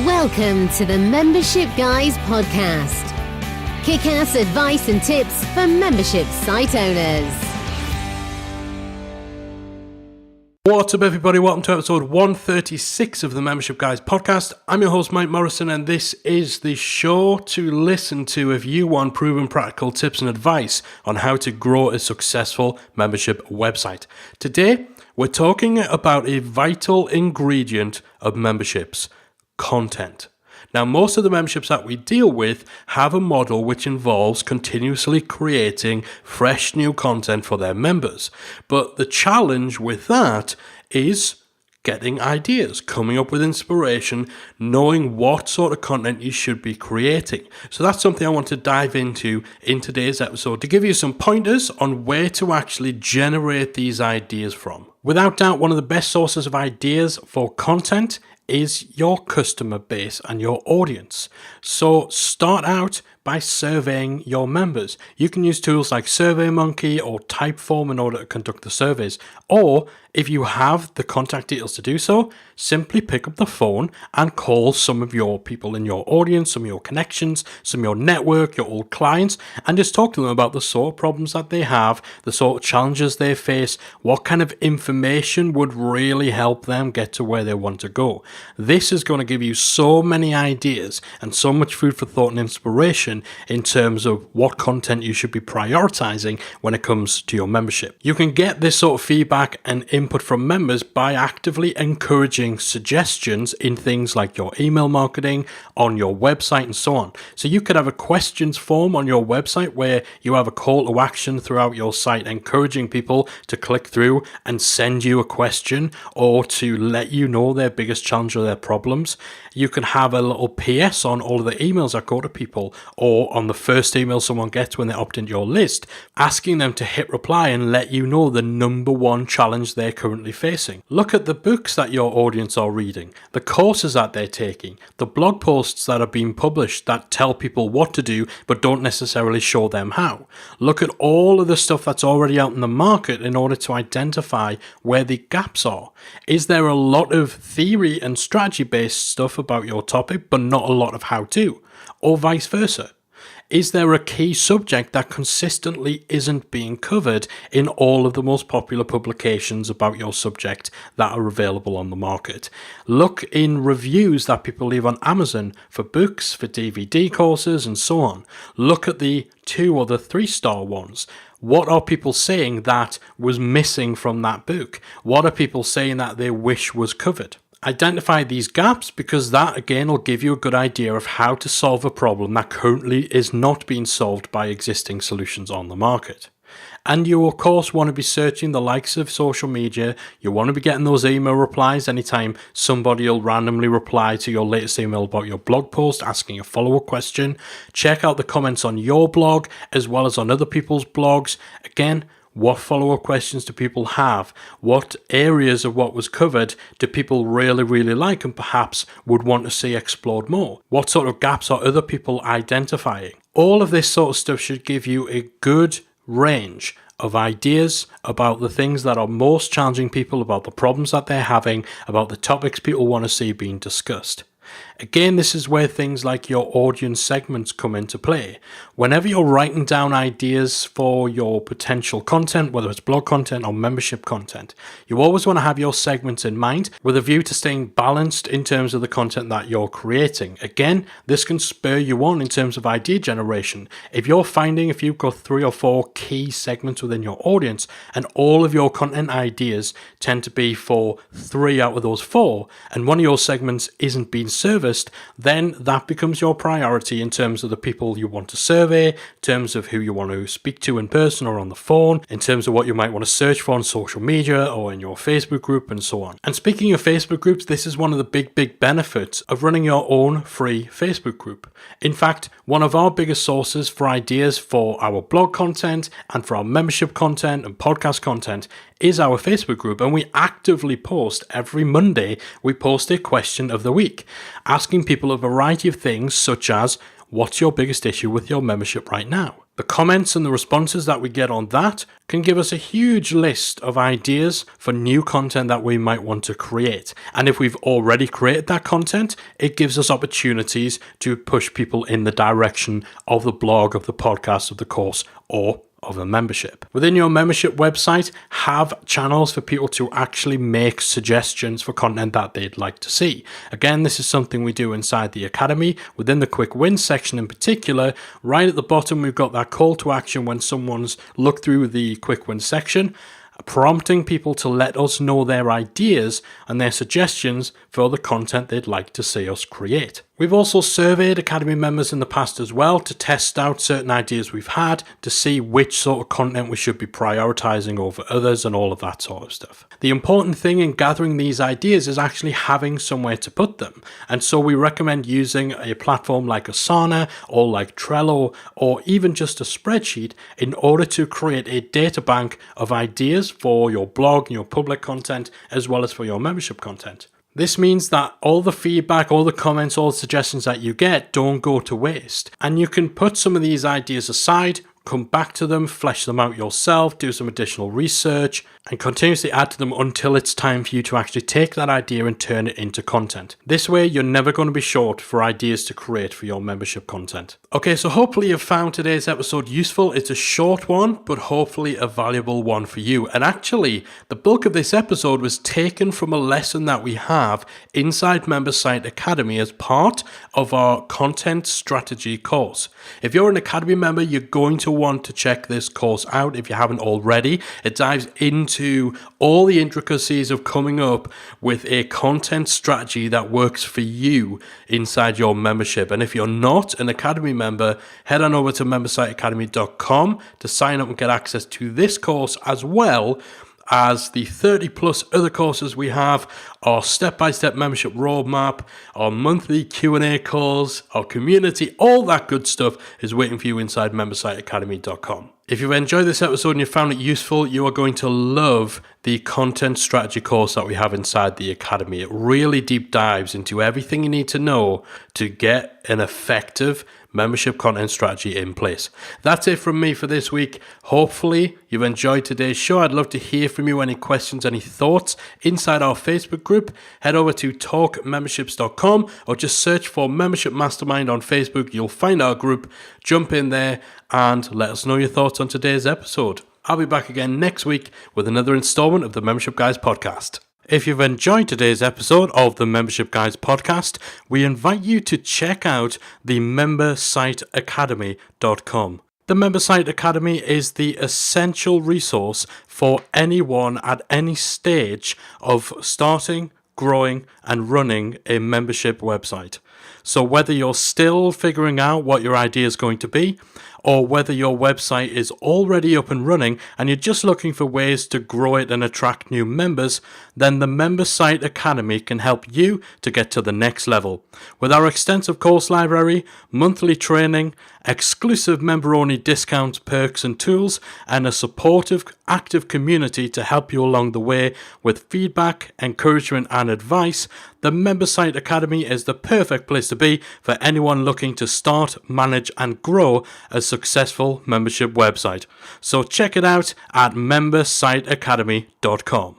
Welcome to the Membership Guys podcast. Kick-ass advice and tips for membership site owners. What's up, everybody? Welcome to episode 136 of the Membership Guys podcast. I'm your host, Mike Morrison, and this is the show to listen to if you want proven practical tips and advice on how to grow a successful membership website. Today, we're talking about a vital ingredient of memberships: content. Now, most of the memberships that we deal with have a model which involves continuously creating fresh new content for their members. But the challenge with that is getting ideas, coming up with inspiration, knowing what sort of content you should be creating. So that's something I want to dive into in today's episode to give you some pointers on where to actually generate these ideas from. Without doubt, one of the best sources of ideas for content is your customer base and your audience. So start out by surveying your members. You can use tools like SurveyMonkey or Typeform in order to conduct the surveys. Or if you have the contact details to do so, simply pick up the phone and call some of your people in your audience, some of your connections, some of your network, your old clients, and just talk to them about the sort of problems that they have, the sort of challenges they face, what kind of information would really help them get to where they want to go. This is going to give you so many ideas and so much food for thought and inspiration in terms of what content you should be prioritizing when it comes to your membership. You can get this sort of feedback and input from members by actively encouraging suggestions in things like your email marketing, on your website, and so on. So you could have a questions form on your website where you have a call to action throughout your site, encouraging people to click through and send you a question or to let you know their biggest challenge or their problems. You can have a little PS on all of the emails that go to people, or on the first email someone gets when they opt into your list, asking them to hit reply and let you know the number one challenge they're currently facing. Look at the books that your audience are reading, the courses that they're taking, the blog posts that are being published that tell people what to do but don't necessarily show them how. Look at all of the stuff that's already out in the market in order to identify where the gaps are. Is there a lot of theory and strategy based stuff about your topic but not a lot of how to? Or vice versa? Is there a key subject that consistently isn't being covered in all of the most popular publications about your subject that are available on the market? Look in reviews that people leave on Amazon for books, for DVD courses, and so on. Look at the 2 or the 3-star ones. What are people saying that was missing from that book? What are people saying that they wish was covered? Identify these gaps, because that again will give you a good idea of how to solve a problem that currently is not being solved by existing solutions on the market. And you of course want to be searching the likes of social media. You want to be getting those email replies anytime somebody will randomly reply to your latest email about your blog post asking a follow-up question. Check out the comments on your blog as well as on other people's blogs. Again, what follow-up questions do people have? What areas of what was covered do people really like and perhaps would want to see explored more? What sort of gaps are other people identifying? All of this sort of stuff should give you a good range of ideas about the things that are most challenging people, about the problems that they're having, about the topics people want to see being discussed. Again, this is where things like your audience segments come into play. Whenever you're writing down ideas for your potential content, whether it's blog content or membership content, you always want to have your segments in mind with a view to staying balanced in terms of the content that you're creating. Again, this can spur you on in terms of idea generation. If you're finding if you've got 3 or 4 key segments within your audience and all of your content ideas tend to be for 3 out of those 4, and one of your segments isn't being serviced, then that becomes your priority in terms of the people you want to survey, in terms of who you want to speak to in person or on the phone, in terms of what you might want to search for on social media or in your Facebook group and so on. And speaking of Facebook groups, this is one of the big benefits of running your own free Facebook group. In fact, one of our biggest sources for ideas for our blog content and for our membership content and podcast content is our Facebook group, and we actively post every Monday. We post a question of the week, asking people a variety of things such as, what's your biggest issue with your membership right now? The comments and the responses that we get on that can give us a huge list of ideas for new content that we might want to create. And if we've already created that content, it gives us opportunities to push people in the direction of the blog, of the podcast, of the course, or of a membership. Within your membership website, have channels for people to actually make suggestions for content that they'd like to see. Again, this is something we do inside the Academy. Within the quick wins section in particular, right at the bottom, we've got that call to action when someone's looked through the quick wins section, prompting people to let us know their ideas and their suggestions for the content they'd like to see us create. We've also surveyed Academy members in the past as well to test out certain ideas we've had to see which sort of content we should be prioritizing over others and all of that sort of stuff. The important thing in gathering these ideas is actually having somewhere to put them. And so we recommend using a platform like Asana or like Trello or even just a spreadsheet in order to create a data bank of ideas for your blog and your public content as well as for your membership content. This means that all the feedback, all the comments, all the suggestions that you get don't go to waste. And you can put some of these ideas aside, come back to them, flesh them out yourself, do some additional research, and continuously add to them until it's time for you to actually take that idea and turn it into content. This way, you're never going to be short for ideas to create for your membership content. Okay, so hopefully you've found today's episode useful. It's a short one, but hopefully a valuable one for you. And actually, the bulk of this episode was taken from a lesson that we have inside Member Site Academy as part of our content strategy course. If you're an Academy member, you're going to want to check this course out if you haven't already. It dives into all the intricacies of coming up with a content strategy that works for you inside your membership. And if you're not an Academy member, head on over to membersiteacademy.com to sign up and get access to this course as well as the 30 plus other courses we have, our step-by-step membership roadmap, our monthly Q&A calls, our community, all that good stuff is waiting for you inside membersiteacademy.com. If you've enjoyed this episode and you found it useful, you are going to love the content strategy course that we have inside the Academy. It really deep dives into everything you need to know to get an effective membership content strategy in place. That's it from me for this week. Hopefully you've enjoyed today's show. I'd love to hear from you. Any questions, any thoughts inside our Facebook group. Head over to talkmemberships.com or just search for Membership Mastermind on Facebook. You'll find our group. Jump in there and let us know your thoughts on today's episode. I'll be back again next week with another installment of the Membership Guys podcast. If you've enjoyed today's episode of the Membership Guys podcast, we invite you to check out the membersiteacademy.com. The Member Site Academy is the essential resource for anyone at any stage of starting, growing, and running a membership website. So whether you're still figuring out what your idea is going to be, or whether your website is already up and running and you're just looking for ways to grow it and attract new members, then the Member Site Academy can help you to get to the next level. With our extensive course library, monthly training, exclusive member-only discounts, perks and tools, and a supportive, active community to help you along the way with feedback, encouragement and advice, the Member Site Academy is the perfect place to be for anyone looking to start, manage and grow a successful membership website. So check it out at membersiteacademy.com.